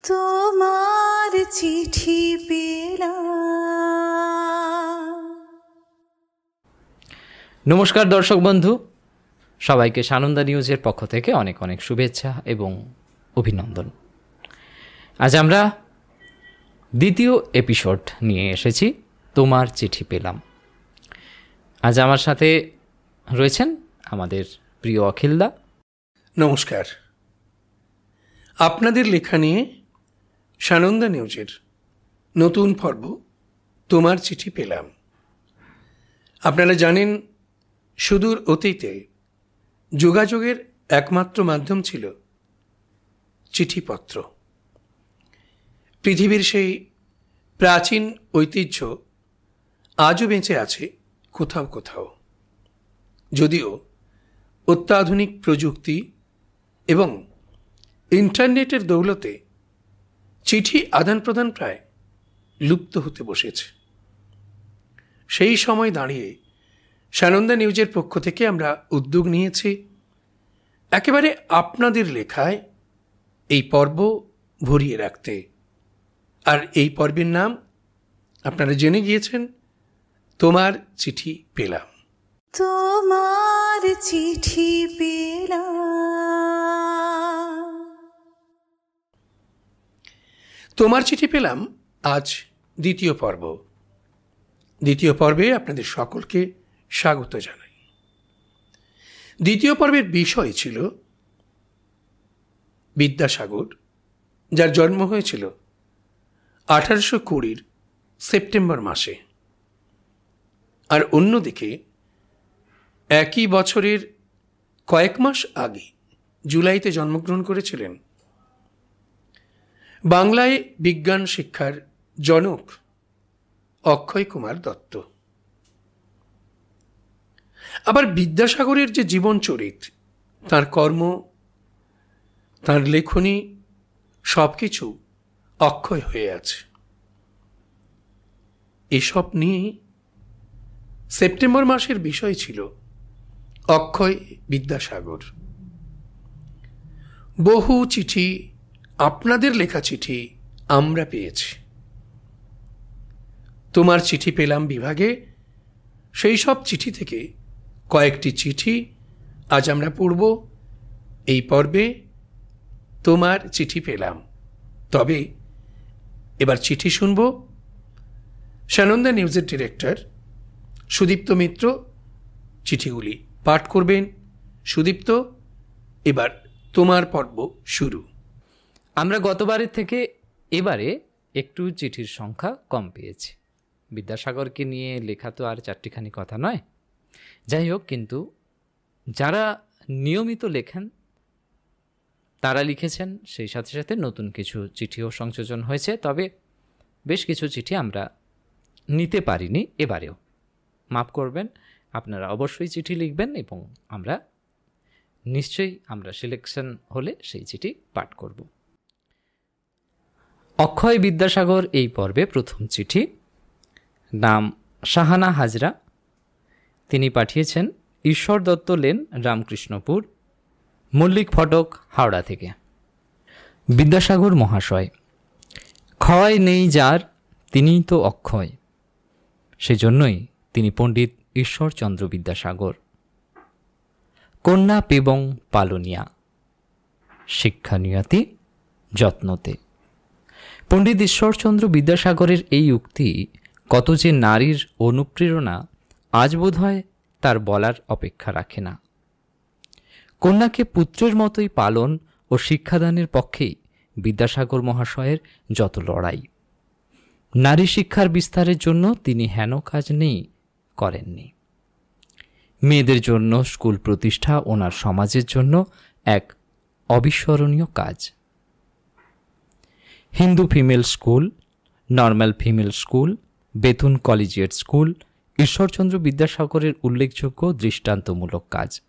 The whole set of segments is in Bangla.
তোমার চিঠি পেলাম। নমস্কার দর্শক বন্ধু, সবাইকে সানন্দা নিউজের পক্ষ থেকে অনেক অনেক শুভেচ্ছা এবং অভিনন্দন। আজ আমরা দ্বিতীয় এপিসোড নিয়ে এসেছি, তোমার চিঠি পেলাম। আজ আমার সাথে রয়েছেন আমাদের প্রিয় অখিলদা। নমস্কার। আপনাদের লেখা নিয়ে সানন্দা নিউজের নতুন পর্ব তোমার চিঠি পেলাম। আপনারা জানেন, সুদূর অতীতে যোগাযোগের একমাত্র মাধ্যম ছিল চিঠিপত্র। পৃথিবীর সেই প্রাচীন ঐতিহ্য আজও বেঁচে আছে কোথাও কোথাও, যদিও অত্যাধুনিক প্রযুক্তি এবং ইন্টারনেটের দৌলতে চিঠি আদান প্রদান প্রায় লুপ্ত হতে বসেছে। সেই সময় দাঁড়িয়ে সানন্দা নিউজের পক্ষ থেকে আমরা উদ্যোগ নিয়েছি একেবারে আপনাদের লেখায় এই পর্ব ভরিয়ে রাখতে। আর এই পর্বের নাম আপনারা জেনে গিয়েছেন, তোমার চিঠি পেলাম। তোমার চিঠি পেলাম। তোমার চিঠি পেলাম আজ দ্বিতীয় পর্ব। দ্বিতীয় পর্বে আপনাদের সকলকে স্বাগত জানাই। দ্বিতীয় পর্বের বিষয় ছিল বিদ্যাসাগর, যার জন্ম হয়েছিল 1820 সেপ্টেম্বর মাসে। আর অন্যদিকে একই বছরের কয়েক মাস আগে জুলাইতে জন্মগ্রহণ করেছিলেন বাংলায় বিজ্ঞান শিক্ষার জনক অক্ষয় কুমার দত্ত। আবার বিদ্যাসাগরের যে জীবন চরিত, তাঁর কর্ম, তাঁর লেখনী সবকিছু অক্ষয় হয়ে আছে। এসব নিয়ে সেপ্টেম্বর মাসের বিষয় ছিল অক্ষয় বিদ্যাসাগর। বহু চিঠি, আপনাদের লেখা চিঠি আমরা পেয়েছি। তোমার চিঠি পেলাম বিভাগে সেই সব চিঠি থেকে কয়েকটি চিঠি আজ আমরা পড়ব এই পর্বে তোমার চিঠি পেলাম। তবে এবার চিঠি শুনব সানন্দা নিউজের ডিরেক্টর সুদীপ্ত মিত্র। চিঠিগুলি পাঠ করবেন সুদীপ্ত। এবার তোমার পর্ব শুরু। আমরা গতবারের থেকে এবারে একটু চিঠির সংখ্যা কম পেয়েছি। বিদ্যাসাগরকে নিয়ে লেখা তো আর চারটিখানি কথা নয়। যাই হোক, কিন্তু যারা নিয়মিত লেখেন তারা লিখেছেন, সেই সাথে সাথে নতুন কিছু চিঠিও সংযোজন হয়েছে। তবে বেশ কিছু চিঠি আমরা নিতে পারিনি এবারেও, মাফ করবেন। আপনারা অবশ্যই চিঠি লিখবেন এবং আমরা নিশ্চয়ই সিলেকশন হলে সেই চিঠি পাঠ করব। অক্ষয় বিদ্যাসাগর এই পর্বে প্রথম চিঠি, নাম শাহানা হাজরা। তিনি পাঠিয়েছেন ঈশ্বর দত্ত লেন, রামকৃষ্ণপুর, মল্লিক ফটক, হাওড়া থেকে। বিদ্যাসাগর মহাশয়, ক্ষয় নেই যার, তিনিই তো অক্ষয়। সেজন্যই তিনি পণ্ডিত ঈশ্বরচন্দ্র বিদ্যাসাগর। কন্যা পেবং পালনিয়া, শিক্ষা নিয়তি যত্নতে। পণ্ডিত ঈশ্বরচন্দ্র বিদ্যাসাগরের এই উক্তি কত যে নারীর অনুপ্রেরণা আজ বোধহয় তার বলার অপেক্ষা রাখে না। কন্যাকে পুত্রের মতোই পালন ও শিক্ষাদানের পক্ষেই বিদ্যাসাগর মহাশয়ের যত লড়াই। নারী শিক্ষার বিস্তারের জন্য তিনি হেন কাজ নেই করেননি। মেয়েদের জন্য স্কুল প্রতিষ্ঠা ওনার সমাজের জন্য এক অবিস্মরণীয় কাজ। Hindu female school, normal female school, Bethune collegiate school Ishwarchandra বিদ্যাসাগরের উল্লেখযোগ্য দৃষ্টান্তমূলক কাজ।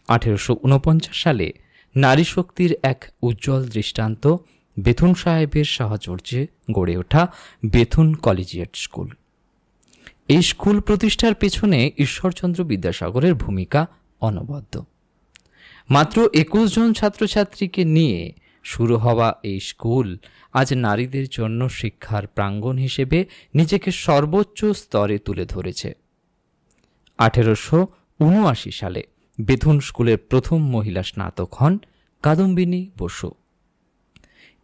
1849 সালে নারী শক্তির এক উজ্জ্বল দৃষ্টান্ত বেথুন সাহেবের সাহচর্যে গড়ে ওঠা বেথুন কলেজিয়েট স্কুল। এই স্কুল প্রতিষ্ঠার পেছনে ঈশ্বরচন্দ্র বিদ্যাসাগরের ভূমিকা অনবদ্য। মাত্র 21 জন ছাত্রছাত্রীকে নিয়ে শুরু হওয়া এই স্কুল আজ নারীদের জন্য শিক্ষার প্রাঙ্গণ হিসেবে নিজেকে সর্বোচ্চ স্তরে তুলে ধরেছে। 1879 সালে বেথুন স্কুলের প্রথম মহিলা স্নাতক হন কাদম্বিনী বসু।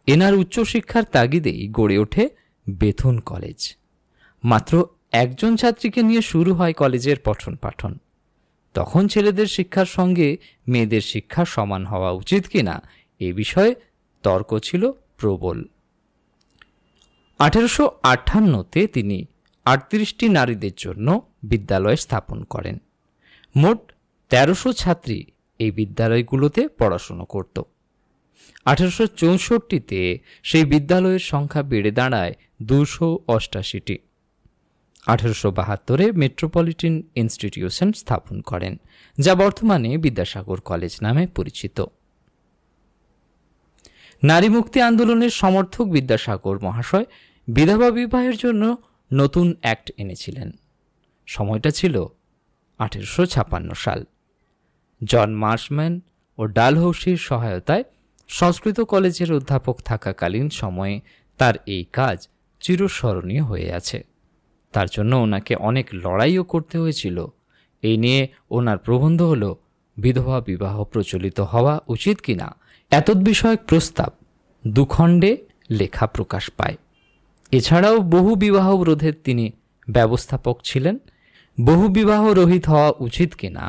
এনার উচ্চশিক্ষার তাগিদেই গড়ে ওঠে বেথুন কলেজ। মাত্র একজন ছাত্রীকে নিয়ে শুরু হয় কলেজের পঠন পাঠন। তখন ছেলেদের শিক্ষার সঙ্গে মেয়েদের শিক্ষা সমান হওয়া উচিত কিনা এ বিষয়ে তর্ক ছিল প্রবল। 1858-তে তিনি 38টি নারীদের জন্য বিদ্যালয় স্থাপন করেন। মোট 1300 ছাত্রী এই বিদ্যালয়গুলোতে পড়াশুনো করত। 1864-তে সেই বিদ্যালয়ের সংখ্যা বেড়ে দাঁড়ায় 288টি। 1872-এ মেট্রোপলিটন ইনস্টিটিউশন স্থাপন করেন, যা বর্তমানে বিদ্যাসাগর কলেজ নামে পরিচিত। নারী মুক্তি আন্দোলনের সমর্থক বিদ্যাসাগর মহাশয় বিধবা বিবাহের জন্য নতুন অ্যাক্ট এনেছিলেন। সময়টা ছিল 1856 সাল। জন মার্শম্যান ও ডালহৌসির সহায়তায় সংস্কৃত কলেজের অধ্যাপক থাকাকালীন সময়ে তার এই কাজ চিরস্মরণীয় হয়ে আছে। তার জন্য ওনাকে অনেক লড়াইও করতে হয়েছিল। এই নিয়ে ওনার প্রবন্ধ হল বিধবা বিবাহ প্রচলিত হওয়া উচিত কিনা এতদ্বিষয়ক প্রস্তাব 2 খণ্ডে লেখা প্রকাশ পায়। এছাড়াও বহু বিবাহ রোধের তিনি ব্যবস্থাপক ছিলেন। বহু বিবাহ রহিত হওয়া উচিত কিনা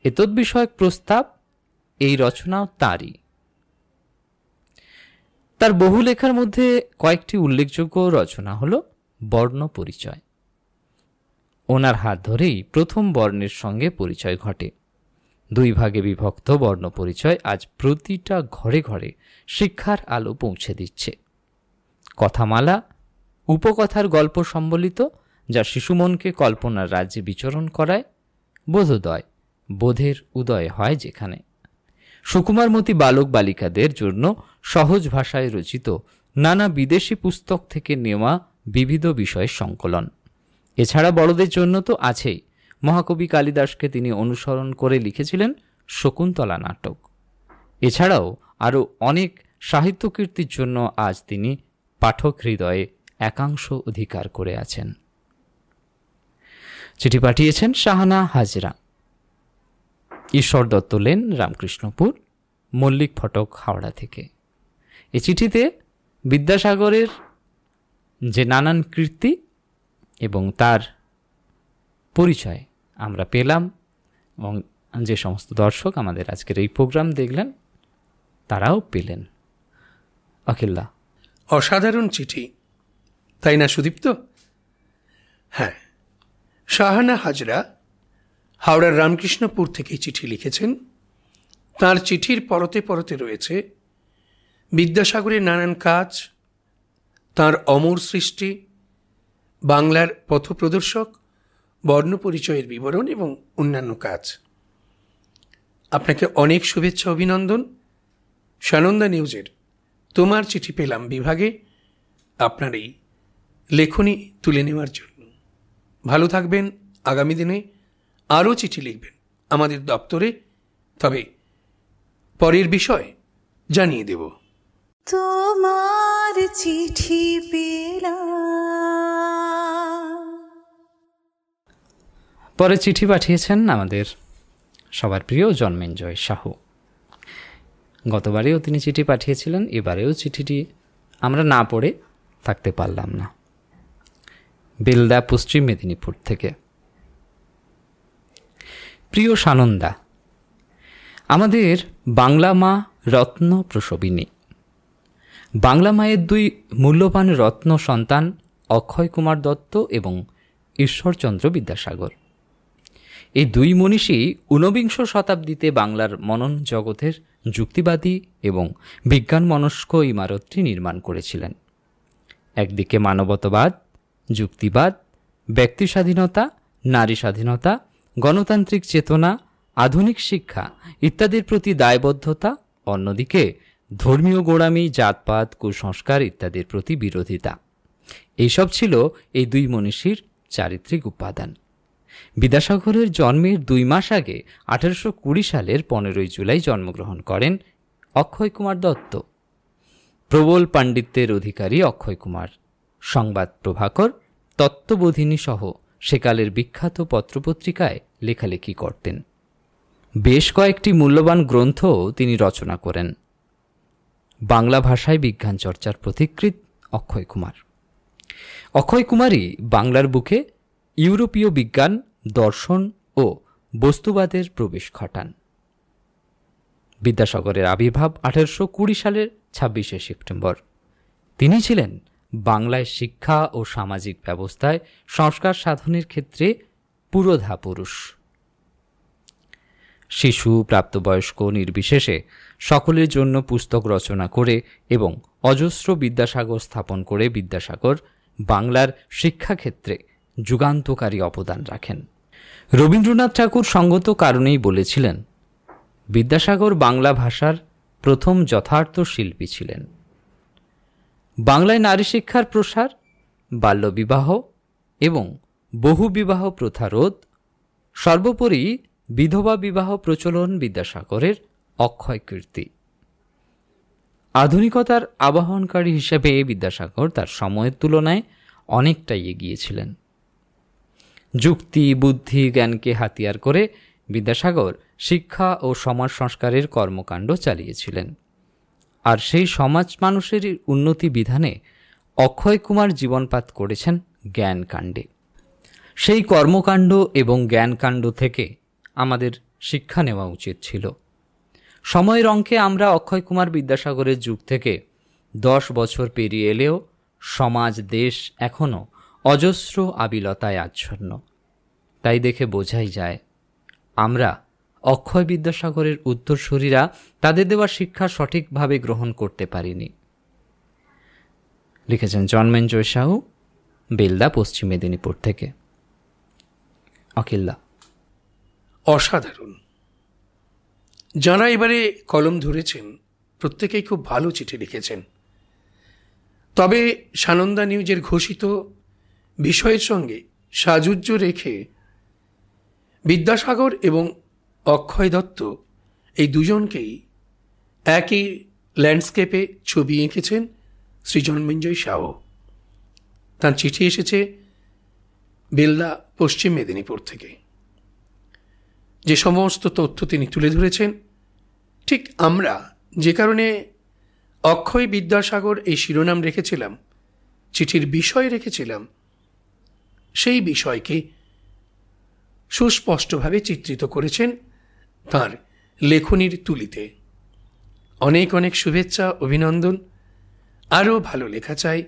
এতদ্বিষয়ক প্রস্তাব এই রচনাও তাঁরই। তার বহু লেখার মধ্যে কয়েকটি উল্লেখযোগ্য রচনা হল বর্ণ পরিচয়। ওনার হাত ধরেই প্রথম বর্ণের সঙ্গে পরিচয় ঘটে। 2 ভাগে বিভক্ত বর্ণ পরিচয় আজ প্রতিটা ঘরে ঘরে শিক্ষার আলো পৌঁছে দিচ্ছে। কথামালা উপকথার গল্প সম্বলিত, যা শিশুমনকে কল্পনার রাজ্যে বিচরণ করায়। বোধোদয় বোধের উদয় হয় যেখানে। সুকুমারমতি বালক বালিকাদের জন্য সহজ ভাষায় রচিত নানা বিদেশি পুস্তক থেকে নেওয়া বিবিধ বিষয়ের সংকলন। এছাড়া বড়দের জন্য তো আছেই। মহাকবি কালিদাসকে তিনি অনুসরণ করে লিখেছিলেন শকুন্তলা নাটক। এছাড়াও আরও অনেক সাহিত্যকীর্তির জন্য আজ তিনি পাঠক হৃদয়ে একাংশ অধিকার করে আছেন। চিঠি পাঠিয়েছেন শাহানা হাজরা, ঈশ্বর দত্ত লেন, রামকৃষ্ণপুর, মল্লিক ফটক, হাওড়া থেকে। এই চিঠিতে বিদ্যাসাগরের যে নানান কীর্তি এবং তার পরিচয় আমরা পেলাম, এবং যে সমস্ত দর্শক আমাদের আজকের এই প্রোগ্রাম দেখলেন তারাও পেলেন। অখিল্লা, অসাধারণ চিঠি, তাই না সুদীপ্ত? হ্যাঁ, শাহানা হাজরা হাওড়ার রামকৃষ্ণপুর থেকে চিঠি লিখেছেন। তার চিঠির পরতে পরতে রয়েছে বিদ্যাসাগরের নানান কাজ, তার অমর সৃষ্টি, বাংলার পথপ্রদর্শক, বর্ণপরিচয়ের বিবরণ এবং অন্যান্য কাজ। আপনাকে অনেক শুভেচ্ছা, অভিনন্দন। সানন্দা নিউজের তোমার চিঠি পেলাম বিভাগে আপনার এই লেখনী তুলে নেওয়ার জন্য। ভালো থাকবেন। আগামী দিনে আরও চিঠি লিখবেন আমাদের দপ্তরে, তবে পরের বিষয় জানিয়ে দেব। তোমার চিঠি পেলাম। পরে চিঠি পাঠিয়েছেন আমাদের সবার প্রিয় জন্মেঞ্জয় সাহু। গতবারেও তিনি চিঠি পাঠিয়েছিলেন, এবারেও চিঠিটি আমরা না পড়ে থাকতে পারলাম না। বেলদা, পশ্চিম মেদিনীপুর থেকে। প্রিয় সানন্দা, আমাদের বাংলা মা রত্ন প্রসবিনী। বাংলা মায়ের 2 মূল্যবান রত্ন সন্তান অক্ষয় কুমার দত্ত এবং ঈশ্বরচন্দ্র বিদ্যাসাগর। এই 2 মনীষী 19বিংশ শতাব্দীতে বাংলার মনন জগতের যুক্তিবাদী এবং বিজ্ঞানমনস্ক ইমারতটি নির্মাণ করেছিলেন। একদিকে মানবতাবাদ, যুক্তিবাদ, ব্যক্তি স্বাধীনতা, নারী স্বাধীনতা, গণতান্ত্রিক চেতনা, আধুনিক শিক্ষা ইত্যাদির প্রতি দায়বদ্ধতা, অন্যদিকে ধর্মীয় গোঁড়ামি, জাতপাত, কুসংস্কার ইত্যাদির প্রতি বিরোধিতা। এইসব ছিল এই 2 মনীষীর চারিত্রিক উপাদান। বিদ্যাসাগরের জন্মের 2 মাস আগে 1820 সালের 15ই জুলাই জন্মগ্রহণ করেন অক্ষয় কুমার দত্ত। প্রবল পাণ্ডিত্যের অধিকারী অক্ষয় কুমার সংবাদ প্রভাকর, তত্ত্ববোধিনী সহ সেকালের বিখ্যাত পত্রপত্রিকায় লেখালেখি করতেন। বেশ কয়েকটি মূল্যবান গ্রন্থ তিনি রচনা করেন। বাংলা ভাষায় বিজ্ঞান চর্চার পথিকৃৎ অক্ষয় কুমার। অক্ষয় কুমারই বাংলার বুকে ইউরোপীয় বিজ্ঞান, দর্শন ও বস্তুবাদের প্রবেশ ঘটান। বিদ্যাসাগরের আবির্ভাব 1820 সালের 26শে সেপ্টেম্বর। তিনি ছিলেন বাংলায় শিক্ষা ও সামাজিক ব্যবস্থায় সংস্কার সাধনের ক্ষেত্রে পুরোধা পুরুষ। শিশু, প্রাপ্তবয়স্ক নির্বিশেষে সকলের জন্য পুস্তক রচনা করে এবং অজস্র বিদ্যাসাগর স্থাপন করে বিদ্যাসাগর বাংলার শিক্ষাক্ষেত্রে যুগান্তকারী অবদান রাখেন। রবীন্দ্রনাথ ঠাকুর সঙ্গত কারণেই বলেছিলেন, বিদ্যাসাগর বাংলা ভাষার প্রথম যথার্থ শিল্পী ছিলেন। বাংলায় নারী শিক্ষার প্রসার, বাল্যবিবাহ এবং বহুবিবাহ প্রথা রোধ, সর্বোপরি বিধবা বিবাহ প্রচলন বিদ্যাসাগরের অক্ষয় কীর্তি। আধুনিকতার আবাহনকারী হিসেবে বিদ্যাসাগর তার সময়ের তুলনায় অনেকটাই এগিয়ে ছিলেন। যুক্তি, বুদ্ধি, জ্ঞানকে হাতিয়ার করে বিদ্যাসাগর শিক্ষা ও সমাজ সংস্কারের কর্মকাণ্ড চালিয়েছিলেন। আর সেই সমাজ মানুষের উন্নতি বিধানে অক্ষয় কুমার জীবনপাত করেছেন জ্ঞানকাণ্ডে। সেই কর্মকাণ্ড এবং জ্ঞানকাণ্ড থেকে আমাদের শিক্ষা নেওয়া উচিত ছিল। সময়ের অঙ্কে আমরা অক্ষয় কুমার বিদ্যাসাগরের যুগ থেকে 10 বছর পেরিয়ে এলেও সমাজ, দেশ এখনও অজস্র আবিলতায় আচ্ছন্ন। তাই দেখে বোঝাই যায় আমরা অক্ষয় বিদ্যাসাগরের উত্তরসূরিরা তাদের দেওয়া শিক্ষা সঠিকভাবে গ্রহণ করতে পারিনি। লিখেছেন জন্মেঞ্জয় সাহু, বেলদা, পশ্চিম মেদিনীপুর থেকে। অকিল্লা। অসাধারণ। যাঁরা এবারে কলম ধরেছেন প্রত্যেকেই খুব ভালো চিঠি লিখেছেন। তবে সানন্দা নিউজের ঘোষিত বিষয়ের সঙ্গে সাযুজ্য রেখে বিদ্যাসাগর এবং অক্ষয় দত্ত এই দুজনকেই একই ল্যান্ডস্কেপে ছবি এঁকেছেন শ্রী জন্মেঞ্জয় সাহ। তার চিঠি এসেছে বেলদা, পশ্চিম মেদিনীপুর থেকে। যে সমস্ত তথ্য তিনি তুলে ধরেছেন, ঠিক আমরা যে কারণে অক্ষয় বিদ্যাসাগর এই শিরোনাম রেখেছিলাম, চিঠির বিষয় রেখেছিলাম, সেই বিষয়কে সুস্পষ্টভাবে চিত্রিত করেছেন তাঁর লেখনীর তুলিতে। অনেক অনেক শুভেচ্ছা, অভিনন্দন। আরও ভালো লেখা চাই,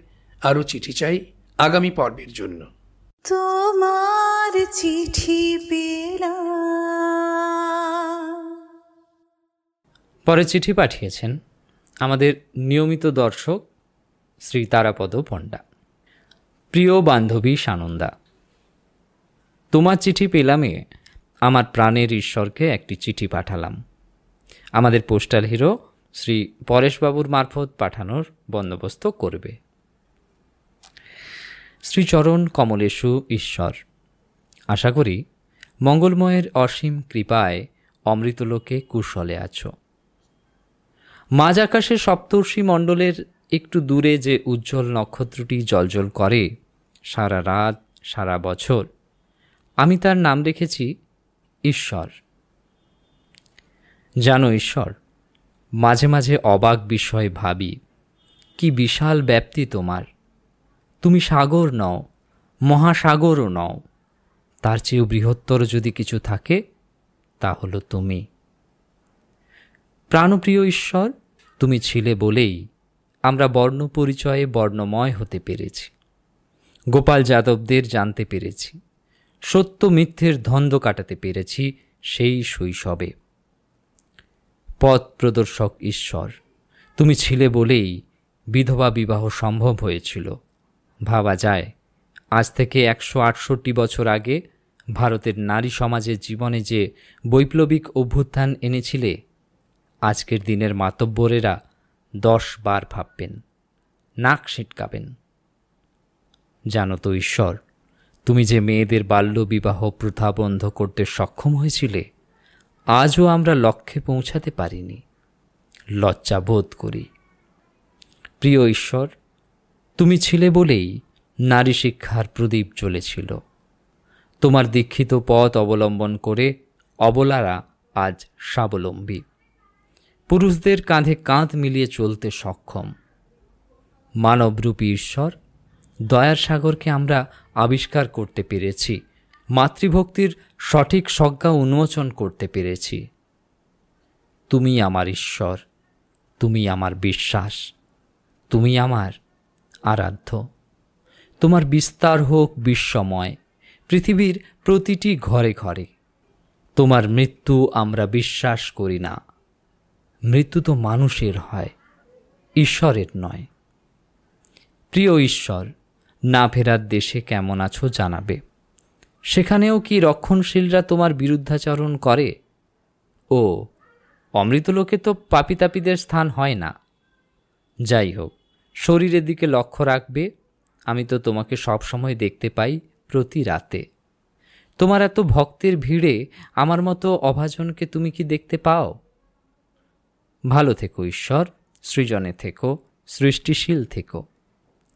আরও চিঠি চাই আগামী পর্বের জন্য। তোমার চিঠি পেলাম। পরে চিঠি পাঠিয়েছেন আমাদের নিয়মিত দর্শক শ্রী তারাপদ পণ্ডা। প্রিয় বান্ধবী সানন্দা, তোমার চিঠি পেলামে আমার প্রাণের ঈশ্বরকে একটি চিঠি পাঠালাম। আমাদের পোস্টাল হিরো শ্রী পরেশবাবুর মারফত পাঠানোর বন্দোবস্ত করবে। শ্রীচরণ কমলেশু ঈশ্বর, আশা করি মঙ্গলময়ের অসীম কৃপায় অমৃতলোকে কুশলে আছো। মাঝ আকাশে সপ্তর্ষি মণ্ডলের একটু দূরে যে উজ্জ্বল নক্ষত্রটি জ্বলজ্বল করে সারা রাত, সারা বছর, আমি তার নাম রেখেছি ঈশ্বর। জানো ঈশ্বর, মাঝে মাঝে অবাক বিষয় ভাবি, কি বিশাল ব্যাপ্তি তোমার। তুমি সাগর নও, মহাসাগরও নও, তার চেয়েও বৃহত্তর যদি কিছু থাকে তা হলো তুমি। প্রাণপ্রিয় ঈশ্বর, তুমি ছিলে বলেই আমরা বর্ণ পরিচয়ে বর্ণময় হতে পেরেছি, গোপাল যাদবদের জানতে পেরেছি, সত্য মিথ্যের দ্বন্দ্ব কাটাতে পেরেছি সেই শৈশবে। পথ প্রদর্শক ঈশ্বর, তুমি ছিলে বলেই বিধবা বিবাহ সম্ভব হয়েছিল। ভাবা যায় আজ থেকে 168 বছর আগে ভারতের নারী সমাজের জীবনে যে বৈপ্লবিক অভ্যুত্থান এনেছিলে, আজকের দিনের মাতব্বরেরা 10 বার ভাববেন, নাক ছিটকাবেন। জানো তো ঈশ্বর, তুমি যে মেয়েদের বাল্যবিবাহ প্রথা বন্ধ করতে সক্ষম হয়েছিলে, আজও আমরা লক্ষ্যে পৌঁছাতে পারিনি। লজ্জা বোধ করি। প্রিয় ঈশ্বর, তুমি ছিলে বলেই নারী শিক্ষার প্রদীপ জ্বলেছিল। তোমার দীক্ষিত পথ অবলম্বন করে অবলারা আজ স্বাবলম্বী, পুরুষদের কাঁধে কাঁধ মিলিয়ে চলতে সক্ষম। মানবরূপী ঈশ্বর, দয়ার সাগরকে আমরা আবিষ্কার করতে পেরেছি, মাতৃভক্তির সঠিক সংজ্ঞা উন্মোচন করতে পেরেছি। তুমি আমার ঈশ্বর, তুমি আমার বিশ্বাস, তুমি আমার আরাধ্য। তোমার বিস্তার হোক বিশ্বময়, পৃথিবীর প্রতিটি ঘরে ঘরে। তোমার মৃত্যু আমরা বিশ্বাস করি না। মৃত্যু তো মানুষের হয়, ঈশ্বরের নয়। প্রিয় ঈশ্বর, না ফেরার দেশে কেমন আছো জানাবে। সেখানেও কি রক্ষণশীলরা তোমার বিরুদ্ধাচরণ করে? ও, অমৃতলোকে তো পাপীতাপীদের স্থান হয় না। যাই হোক, শরীরের দিকে লক্ষ্য রাখবে। আমি তো তোমাকে সবসময় দেখতে পাই, প্রতি রাতে। তোমার এত ভক্তের ভিড়ে আমার মতো অভাজনকে তুমি কি দেখতে পাও? ভালো থেকো ঈশ্বর, সৃজনে থেকো, সৃষ্টিশীল থেকো।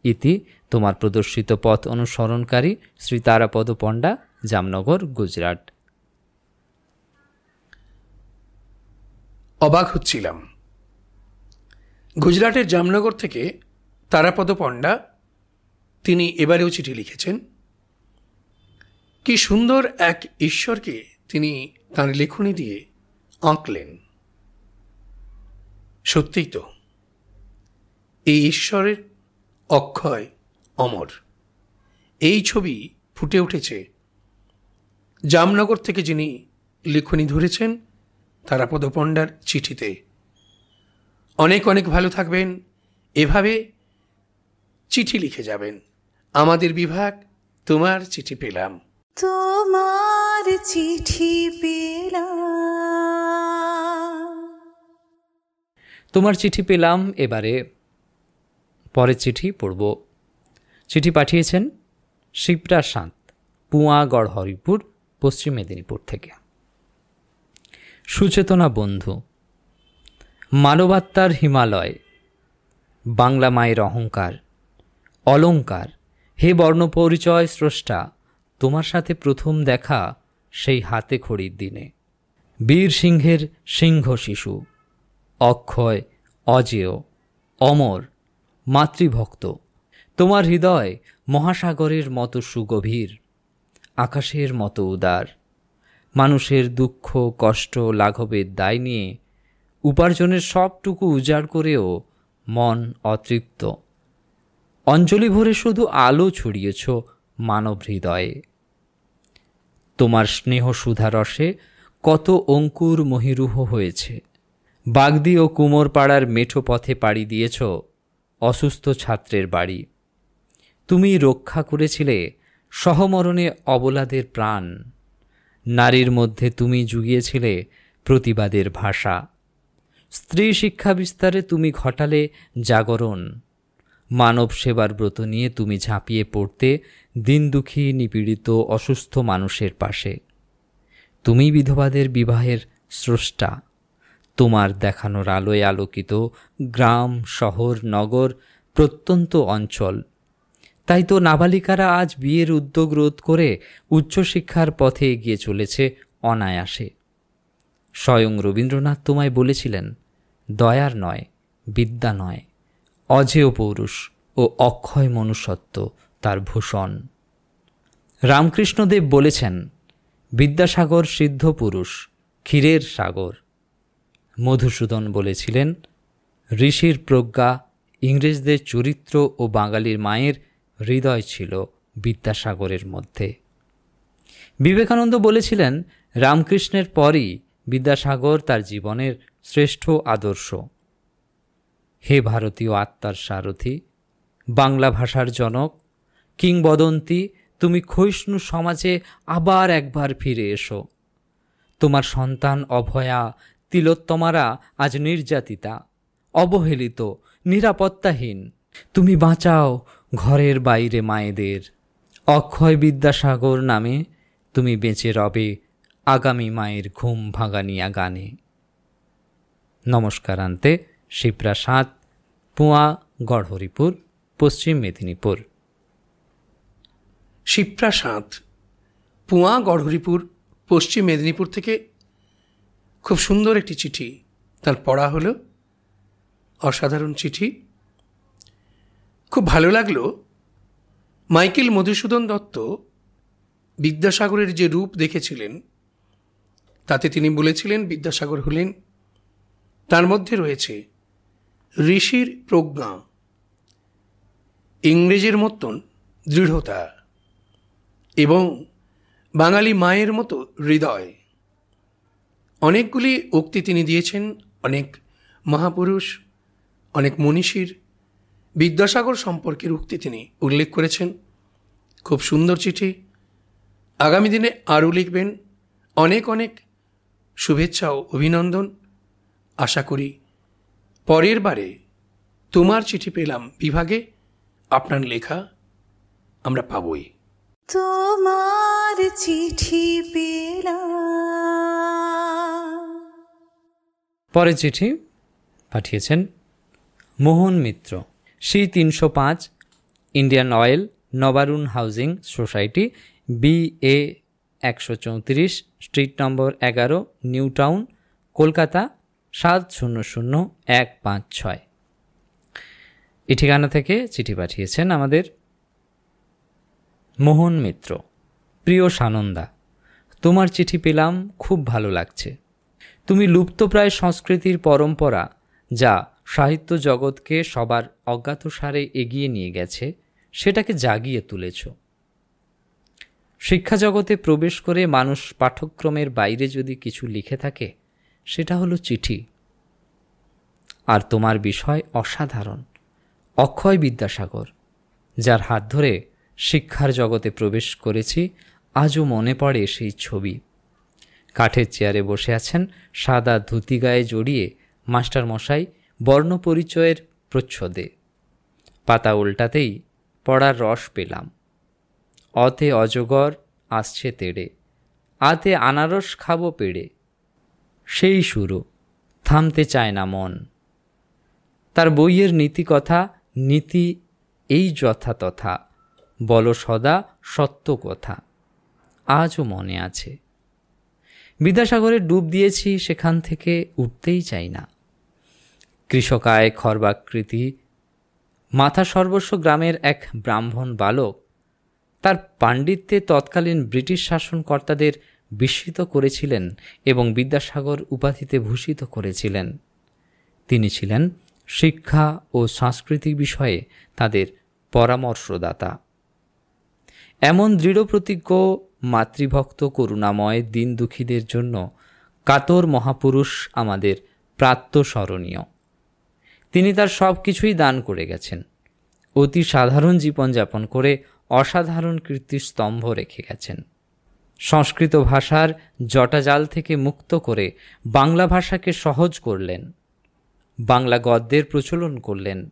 ইতি তোমার প্রদর্শিত পথ অনুসরণকারী শ্রী তারাপদ পণ্ডা, জামনগর, গুজরাট। অবাক হচ্ছিলাম। গুজরাটের জামনগর থেকে তারাপদ পণ্ডা, তিনি এবারেও চিঠি লিখেছেন। কি সুন্দর এক ঈশ্বরকে তিনি তাঁর লেখনী দিয়ে আঁকলেন। সত্যিই তো, এই ঈশ্বরের অক্ষয় অমর, এই ছবি ফুটে উঠেছে জামনগর থেকে যিনি লেখনী ধরেছেন তারাপদ পণ্ডার চিঠিতে। অনেক অনেক ভালো থাকবেন, এভাবে চিঠি লিখে যাবেন। আমাদের বিভাগ, তোমার চিঠি পেলাম। তোমার চিঠি পেলাম। তোমার চিঠি পেলাম। এবারে পরের চিঠি পড়ব। চিঠি পাঠিয়েছেন শিপ্রা শান্ত, পুয়াগড়, হরিপুর, পশ্চিম মেদিনীপুর থেকে। সুচেতনা বন্ধু, মানবাত্মার হিমালয়, বাংলা মায়ের অহংকার, অলঙ্কার, হে বর্ণপরিচয় স্রষ্টা, তোমার সাথে প্রথম দেখা সেই হাতে খড়ির দিনে। বীর সিংহের সিংহ শিশু, অক্ষয়, অজেয়, অমর, মাতৃভক্ত। তোমার হৃদয় মহাসাগরের মতো সুগভীর, আকাশের মতো উদার। মানুষের দুঃখ কষ্ট লাঘবের দায় নিয়ে উপার্জনের সবটুকু উজাড় করেও মন অতৃপ্ত। অঞ্জলি ভরে শুধু আলো ছড়িয়েছ মানব হৃদয়ে। তোমার স্নেহ সুধারসে কত অঙ্কুর মহিরুহ হয়েছে। বাগদি ও কুমোরপাড়ার মেঠো পথে পাড়ি দিয়েছ অসুস্থ ছাত্রের বাড়ি। তুমি রক্ষা করেছিলে সহমরণে অবলাদের প্রাণ। নারীর মধ্যে তুমি জুগিয়েছিলে প্রতিবাদের ভাষা। স্ত্রী শিক্ষা বিস্তারে তুমি ঘটালে জাগরণ। মানব সেবার ব্রত নিয়ে তুমি ঝাঁপিয়ে পড়তে দিন দুঃখী, নিপীড়িত, অসুস্থ মানুষের পাশে। তুমি বিধবাদের বিবাহের স্রষ্টা। তোমার দেখানোর আলোয় আলোকিত গ্রাম, শহর, নগর, প্রত্যন্ত অঞ্চল। তাই তো নাবালিকারা আজ বিয়ের উদ্যোগ রোধ করে উচ্চশিক্ষার পথে এগিয়ে চলেছে অনায়াসে। স্বয়ং রবীন্দ্রনাথ তোমায় বলেছিলেন, দয়ার নয়, বিদ্যা নয়, অজেয় পৌরুষ ও অক্ষয় মনুষ্যত্ব তার ভূষণ। রামকৃষ্ণদেব বলেছেন, বিদ্যাসাগর সিদ্ধ পুরুষ, ক্ষীরের সাগর। মধুসূদন বলেছিলেন, ঋষির প্রজ্ঞা, ইংরেজদের চরিত্র ও বাঙালির মায়ের হৃদয় ছিল বিদ্যাসাগরের মধ্যে। বিবেকানন্দ বলেছিলেন, রামকৃষ্ণের পরই বিদ্যাসাগর তার জীবনের শ্রেষ্ঠ আদর্শ। হে ভারতীয় আত্মার সারথি, বাংলা ভাষার জনক, কিংবদন্তি, তুমি ক্ষয়িষ্ণু সমাজে আবার একবার ফিরে এসো। তোমার সন্তান অভয়া, তিলোত্তমারা আজ নির্যাতিতা, অবহেলিত, নিরাপত্তাহীন। তুমি বাঁচাও ঘরের বাইরে মায়েদের। অক্ষয় বিদ্যাসাগর নামে তুমি বেঁচে রবে আগামী মায়ের ঘুম ভাঙানিয়া গানে। নমস্কারান্তে শিপ্রা শান্ত, পুয়া, গড়হরিপুর, পশ্চিম মেদিনীপুর। শিপ্রা সাঁত, পুয়া, গড়হরিপুর, পশ্চিম মেদিনীপুর থেকে খুব সুন্দর একটি চিঠি তার পড়া হলো। অসাধারণ চিঠি, খুব ভালো লাগলো। মাইকেল মধুসূদন দত্ত বিদ্যাসাগরের যে রূপ দেখেছিলেন তাতে তিনি বলেছিলেন বিদ্যাসাগর হলেন, তার মধ্যে রয়েছে ঋষির প্রজ্ঞা, ইংরেজের মতন দৃঢ়তা এবং বাঙালি মায়ের মতো হৃদয়। অনেকগুলি উক্তি তিনি দিয়েছেন, অনেক মহাপুরুষ, অনেক মনীষীর বিদ্যাসাগর সম্পর্কের উক্তি তিনি উল্লেখ করেছেন। খুব সুন্দর চিঠি, আগামী দিনে আরও লিখবেন। অনেক অনেক শুভেচ্ছা ও অভিনন্দন। আশা করি পরের বারে তোমার চিঠি পেলাম বিভাগে আপনার লেখা আমরা পাবই। তোমার চিঠি পেলাম। পরের চিঠি পাঠিয়েছেন Mohan Mitra, C305, Indian Oil, Nabarun housing society, BA 134, street number 11, new town, Kolkata 700156। এই ঠিকানা থেকে চিঠি পাঠিয়েছেন আমাদের মোহন মিত্র। প্রিয় সানন্দা, তোমার চিঠি পেলাম, খুব ভালো লাগছে। তুমি লুপ্তপ্রায় সংস্কৃতির পরম্পরা যা সাহিত্য জগৎকে সবার অজ্ঞাতসারে এগিয়ে নিয়ে গেছে সেটাকে জাগিয়ে তুলেছ। শিক্ষা জগতে প্রবেশ করে মানুষ পাঠ্যক্রমের বাইরে যদি কিছু লিখে থাকে সেটা হলো চিঠি। আর তোমার বিষয় অসাধারণ। অক্ষয় বিদ্যাসাগর, যার হাত ধরে শিক্ষার জগতে প্রবেশ করেছি, আজও মনে পড়ে সেই ছবি। কাঠের চেয়ারে বসে আছেন, সাদা ধুতি গায়ে জড়িয়ে মাস্টারমশাই বর্ণপরিচয়ের প্রচ্ছদে। পাতা উল্টাতেই পড়ার রস পেলাম। অতে অজগর আসছে তেড়ে, আতে আনারস খাবো পেড়ে। সেই শুরু, থামতে চায় না মন। তার বইয়ের নীতি কথা, নীতি এই যথা তথা, বলো সদা সত্য কথা, আজও মনে আছে। বিদ্যাসাগরে ডুব দিয়েছি, সেখান থেকে উঠতেই চাই না। কৃষকায় খর্বাকৃতি, মাথা সর্বস্ব গ্রামের এক ব্রাহ্মণ বালক, তার পাণ্ডিত্যে তৎকালীন ব্রিটিশ শাসনকর্তাদের বিস্মিত করেছিলেন এবং বিদ্যাসাগর উপাধিতে ভূষিত করেছিলেন। তিনি ছিলেন শিক্ষা ও সাংস্কৃতিক বিষয়ে তাদের পরামর্শদাতা। এমন দৃঢ়প্রতিজ্ঞ, মাতৃভক্ত, করুণাময়, দিন দুঃখীদের জন্য কাতর মহাপুরুষ আমাদের প্রাত্যস্মরণীয়। তিনি তার সব কিছুই দান করে গেছেন। অতি সাধারণ জীবনযাপন করে অসাধারণ কীর্তিস্তম্ভ রেখে গেছেন। সংস্কৃত ভাষার জটাজাল থেকে মুক্ত করে বাংলা ভাষাকে সহজ করলেন। বাংলা গদ্যের প্রচলন করলেন।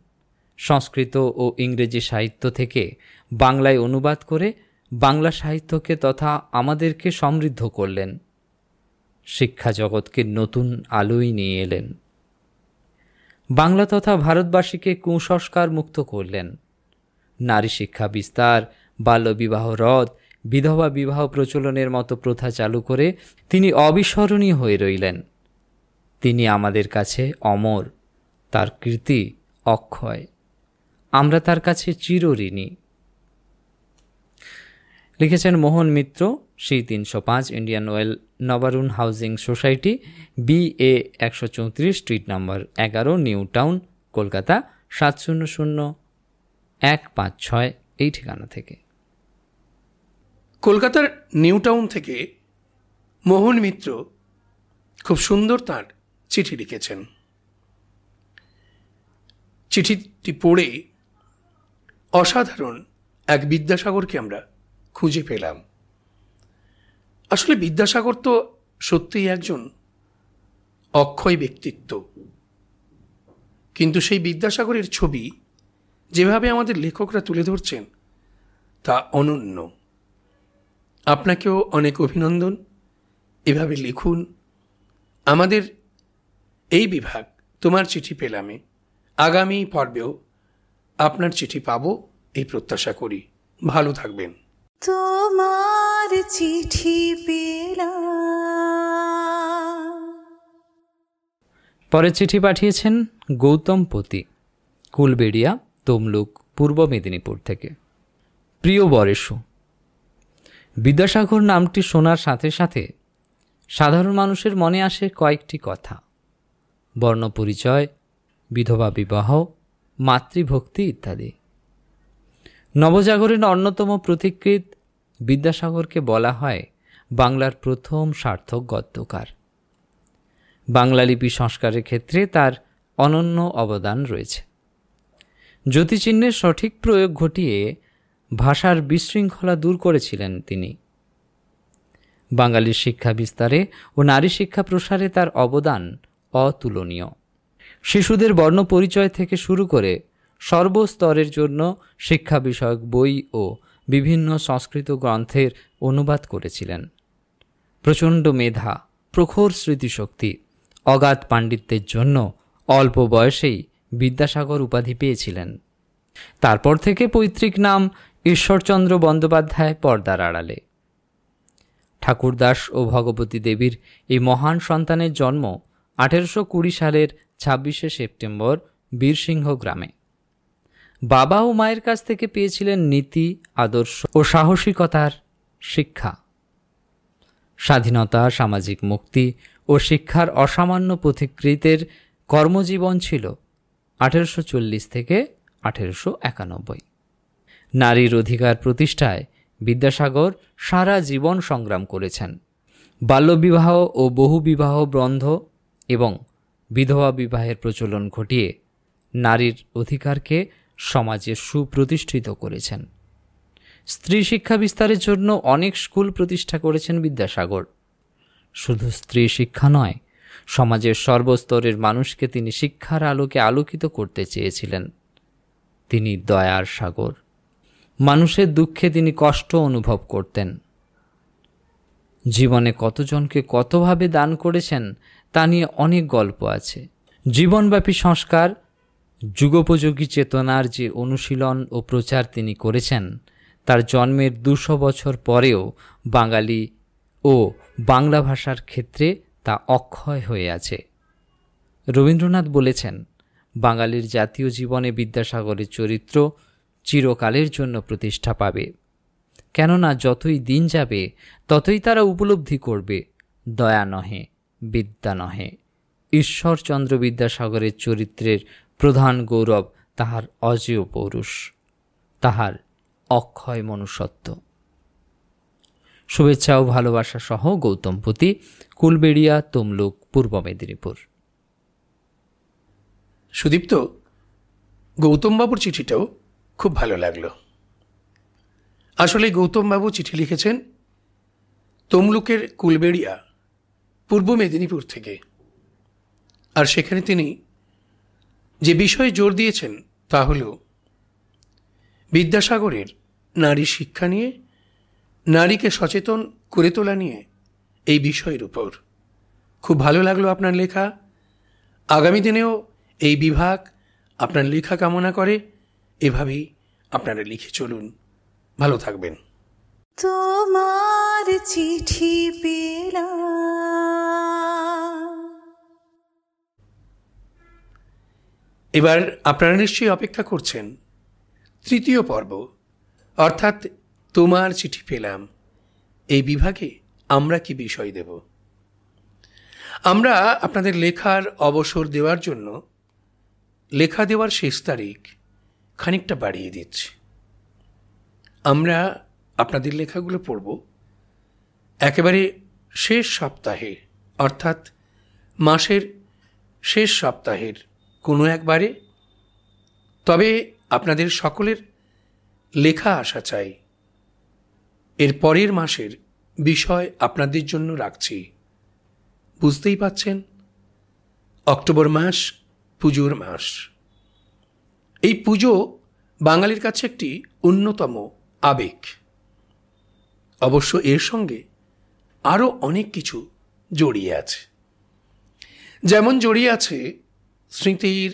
সংস্কৃত ও ইংরেজি সাহিত্য থেকে বাংলায় অনুবাদ করে বাংলা সাহিত্যকে তথা আমাদেরকে সমৃদ্ধ করলেন। শিক্ষা জগৎকে নতুন আলোয় নিয়ে এলেন। বাংলা তথা ভারতবাসীকে কুসংস্কার মুক্ত করলেন। নারী শিক্ষা বিস্তার, বাল্যবিবাহ রদ, বিধবা বিবাহ প্রচলনের মতো প্রথা চালু করে তিনি অবিস্মরণীয় হয়ে রইলেন। তিনি আমাদের কাছে অমর, তার কীর্তি অক্ষয়। আমরা তার কাছে চিরঋণী। লিখেছেন Mohan Mitra, C305, Indian Oil, Nabarun housing society, BA 134, street number 11, new town, Kolkata 700156। এই ঠিকানা থেকে। কলকাতার নিউ টাউন থেকে মোহন মিত্র খুব সুন্দর তার চিঠি লিখেছেন। চিঠিটি পড়ে অসাধারণ এক বিদ্যাসাগরকে আমরা খুঁজে পেলাম। আসলে বিদ্যাসাগর তো সত্যিই একজন অক্ষয় ব্যক্তিত্ব, কিন্তু সেই বিদ্যাসাগরের ছবি যেভাবে আমাদের লেখকরা তুলে ধরছেন তা অনন্য। আপনাকেও অনেক অভিনন্দন। এভাবে লিখুন। আমাদের এই বিভাগ তোমার চিঠি পেলামে আগামী পর্বেও আপনার চিঠি পাবো এই প্রত্যাশা করি। ভালো থাকবেন। তোমার চিঠি পেলাম। পরে চিঠি পাঠিয়েছেন গৌতম পতি, কুলবেড়িয়া, তমলুক, পূর্ব মেদিনীপুর থেকে। প্রিয় বরেশু, বিদ্যাসাগর নামটি শোনার সাথে সাথে সাধারণ মানুষের মনে আসে কয়েকটি কথা: বর্ণপরিচয়, বিধবা বিবাহ, মাতৃভক্তি ইত্যাদি। নবজাগরণের অন্যতম প্রতিকৃত বিদ্যাসাগরকে বলা হয় বাংলার প্রথম সার্থক গদ্যকার। বাংলা লিপি সংস্কারের ক্ষেত্রে তার অনন্য অবদান রয়েছে। জ্যোতিচিহ্নের সঠিক প্রয়োগ ঘটিয়ে ভাষার বিশৃঙ্খলা দূর করেছিলেন তিনি। বাঙালির শিক্ষা বিস্তারে ও নারী শিক্ষা প্রসারে তার অবদান অতুলনীয়। শিশুদের বর্ণ পরিচয় থেকে শুরু করে সর্বস্তরের জন্য শিক্ষা বিষয়ক বই ও বিভিন্ন সংস্কৃত গ্রন্থের অনুবাদ করেছিলেন। প্রচণ্ড মেধা, প্রখর স্মৃতিশক্তি, অগাধ পাণ্ডিত্যের জন্য অল্প বয়সেই বিদ্যাসাগর উপাধি পেয়েছিলেন। তারপর থেকে পৈতৃক নাম ঈশ্বরচন্দ্র বন্দ্যোপাধ্যায় পর্দার আড়ালে। ঠাকুরদাস ও ভগবতী দেবীর এই মহান সন্তানের জন্ম 1820 সালের 26শে সেপ্টেম্বর বীরসিংহ গ্রামে। বাবা ও মায়ের কাছ থেকে পেয়েছিলেন নীতি, আদর্শ ও সাহসিকতার শিক্ষা। স্বাধীনতা, সামাজিক মুক্তি ও শিক্ষার অসামান্য পথিকৃতের কর্মজীবন ছিল 1840 থেকে 1891। নারীর অধিকার প্রতিষ্ঠায় বিদ্যাসাগর সারা জীবন সংগ্রাম করেছেন। বাল্যবিবাহ ও বহুবিবাহ বন্ধ এবং বিধবা বিবাহের প্রচলন ঘটিয়ে নারীর অধিকারকে সমাজে সুপ্রতিষ্ঠিত করেছেন। স্ত্রী শিক্ষা বিস্তারের জন্য অনেক স্কুল প্রতিষ্ঠা করেছেন বিদ্যাসাগর। শুধু স্ত্রী শিক্ষা নয়, সমাজের সর্বস্তরের মানুষকে তিনি শিক্ষার আলোকে আলোকিত করতে চেয়েছিলেন। তিনি দয়ার সাগর। মানুষের দুঃখে তিনি কষ্ট অনুভব করতেন। জীবনে কতজনকে কতভাবে দান করেছেন তা নিয়ে অনেক গল্প আছে। জীবনব্যাপী সংস্কার, যুগোপযোগী চেতনার যে অনুশীলন ও প্রচার তিনি করেছেন, তার জন্মের 200 বছর পরেও বাঙালি ও বাংলা ভাষার ক্ষেত্রে তা অক্ষয় হয়ে আছে। রবীন্দ্রনাথ বলেছেন, বাঙালির জাতীয় জীবনে বিদ্যাসাগরের চরিত্র চিরকালের জন্য প্রতিষ্ঠা পাবে। কেননা যতই দিন যাবে ততই তারা উপলব্ধি করবে, দয়া নহে, বিদ্যা নহে, ঈশ্বরচন্দ্র বিদ্যাসাগরের চরিত্রের প্রধান গৌরব তাহার অজেয় পৌরুষ, তাহার অক্ষয় মনুষ্যত্ব। শুভেচ্ছা ও ভালোবাসা সহ গৌতম পতি, কুলবেড়িয়া, তমলুক, পূর্ব মেদিনীপুর। সুদীপ্ত, গৌতমবাবুর চিঠিটাও খুব ভালো লাগলো। আসলে গৌতমবাবু চিঠি লিখেছেন তমলুকের কুলবেড়িয়া, পূর্ব মেদিনীপুর থেকে। আর সেখানে তিনি যে বিষয়ে জোর দিয়েছেন তা হল বিদ্যাসাগরের নারী শিক্ষা নিয়ে, নারীকে সচেতন করে তোলা নিয়ে এই বিষয়ের উপর। খুব ভালো লাগলো আপনার লেখা। আগামী দিনেও এই বিভাগ আপনার লেখা কামনা করে। এভাবেই আপনারা লিখে চলুন। ভালো থাকবেন। তোমার চিঠি পেলাম। এবার আপনারা নিশ্চয়ই অপেক্ষা করছেন তৃতীয় পর্ব, অর্থাৎ তোমার চিঠি পেলাম। এই বিভাগে আমরা কি বিষয় দেব? আমরা আপনাদের লেখার অবসর দেওয়ার জন্য লেখা দেওয়ার শেষ তারিখ খানিকটা বাড়িয়ে দিচ্ছি। আমরা আপনাদের লেখাগুলো পড়ব একেবারে শেষ সপ্তাহে, অর্থাৎ মাসের শেষ সপ্তাহের কোনো একবারে। তবে আপনাদের সকলের লেখা আসা চাই। এর পরের মাসের বিষয় আপনাদের জন্য রাখছি। বুঝতেই পাচ্ছেন, অক্টোবর মাস পুজোর মাস। এই পুজো বাঙালির কাছে একটি অন্যতম আবেগ। অবশ্য এর সঙ্গে আরও অনেক কিছু জড়িয়ে আছে। যেমন জড়িয়ে আছে স্মৃতির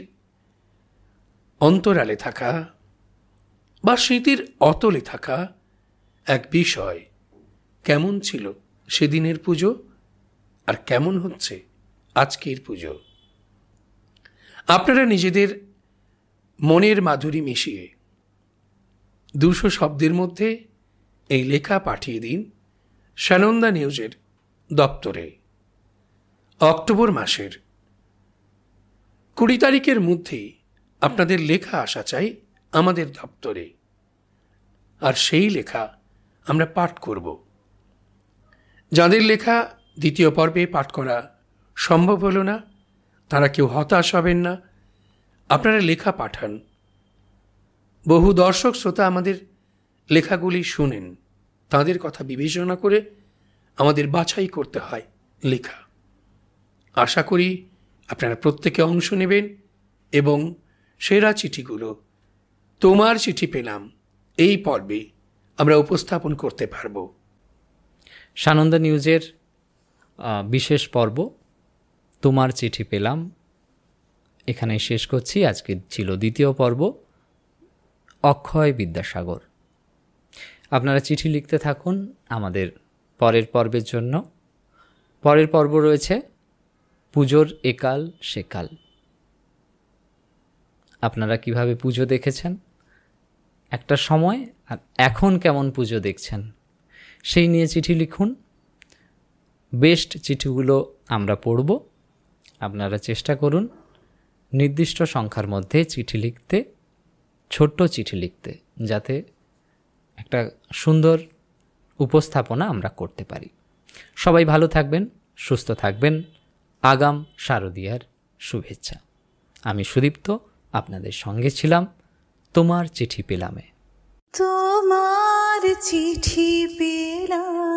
অন্তরালে থাকা বা স্মৃতির অতলে থাকা এক বিষয়। কেমন ছিল সেদিনের পুজো আর কেমন হচ্ছে আজকের পুজো। আপনারা নিজেদের মনের মাধুরী মিশিয়ে 200 শব্দের মধ্যে এই লেখা পাঠিয়ে দিন সানন্দা নিউজের দপ্তরে। অক্টোবর মাসের 20 তারিখের মধ্যেই আপনাদের লেখা আসা চাই আমাদের দপ্তরে, আর সেই লেখা আমরা পাঠ করব। যাদের লেখা দ্বিতীয় পর্বে পাঠ করা সম্ভব হলো না, তারা কেউ হতাশ হবেন না। আপনারা লেখা পাঠান। বহু দর্শক শ্রোতা আমাদের লেখাগুলি শুনেন, তাদের কথা বিবেচনা করে আমাদের বাছাই করতে হয় লেখা। আশা করি আপনারা প্রত্যেকে অংশ নেবেন এবং সেরা চিঠিগুলো তোমার চিঠি পেলাম এই পর্বে আমরা উপস্থাপন করতে পারব। সানন্দা নিউজের বিশেষ পর্ব তোমার চিঠি পেলাম এখানে শেষ করছি। আজকে ছিল দ্বিতীয় পর্ব, অক্ষয় বিদ্যাসাগর। আপনারা চিঠি লিখতে থাকুন আমাদের পরের পর্বের জন্য। পরের পর্ব রয়েছে পুজোর একাল সেকাল। আপনারা কিভাবে পুজো দেখেছেন একটা সময়, আর এখন কেমন পুজো দেখছেন, সেই নিয়ে চিঠি লিখুন। বেস্ট চিঠিগুলো আমরা পড়ব। আপনারা চেষ্টা করুন নির্দিষ্ট সংখ্যার মধ্যে চিঠি লিখতে, ছোট্ট চিঠি লিখতে, যাতে একটা সুন্দর উপস্থাপনা আমরা করতে পারি। সবাই ভালো থাকবেন, সুস্থ থাকবেন। আগাম শারদীয়ার শুভেচ্ছা। আমি সুদীপ্ত আপনাদের সঙ্গে ছিলাম তোমার চিঠি পেলামে। তোমার চিঠি পেলাম।